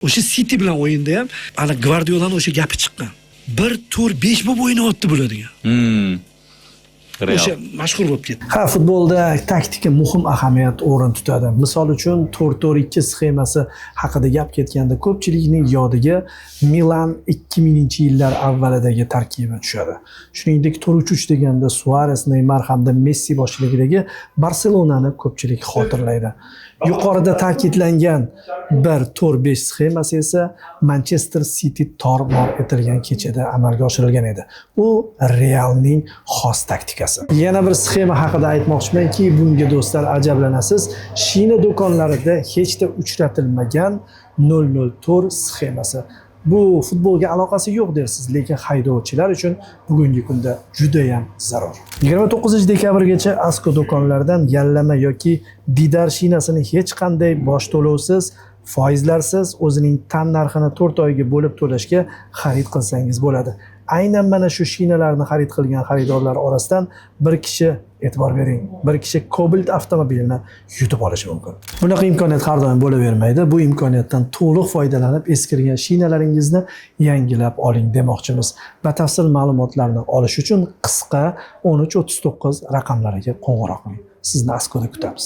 O'sha City bilan o'yinda ham ana Gvardiolani o'sha gapi chiqqan. 1-4-5 bo'lib o'ynayapti bular degan. O'sha mashhur bo'lib ketdi. Ha, futbolda taktika muhim ahamiyat o'rin tutadi. Misol uchun 4-4-2 sxemasi haqida gap ketganda ko'pchilikning yodiga Milan 2000-yillar avvalidagi tarkibi tushadi. Shuningdek 4-3-3 deganda Suarez, Neymar hamda Messi boshchiligidagi Barselonani ko'pchilik xotirlaydi. Yuqorida ta'kidlangan 1-4-5 sxemasi esa Manchester City tor-mor etilgan kechada amalga oshirilgan edi. U Realning xos taktikasi. Yana bir sxema haqida aytmoqchimanki, bunga do'stlar ajablanasiz. Shina do'konlarida hech da uchratilmagan 0-0-4 sxemasi. Bu futbolga aloqasi yo'q dersiz, lekin haydovchilar uchun bugungi kunda juda ham zarur. 29-dekabrgacha Asko do'konlaridan yallama yoki didar shinasini hech qanday bosh to'lovsiz, foizlarsiz o'zining tan narxini 4 oyga bo'lib to'lashga xarid qilsangiz bo'ladi. Aynan mana shu shinalarni xarid qilgan xaridorlar orasidan bir kishi e'tibor bering, bir kishi Cobalt avtomobilini yutib olishi mumkin. Bunaqa imkoniyat har doim bo'lavermaydi. Bu imkoniyatdan to'liq foydalanib eskirgan shinalaringizni yangilab oling demoqchimiz. Batafsil ma'lumotlarni olish uchun qisqa 1339 raqamlariga qo'ng'iroq qiling. Sizni Askoda kutamiz.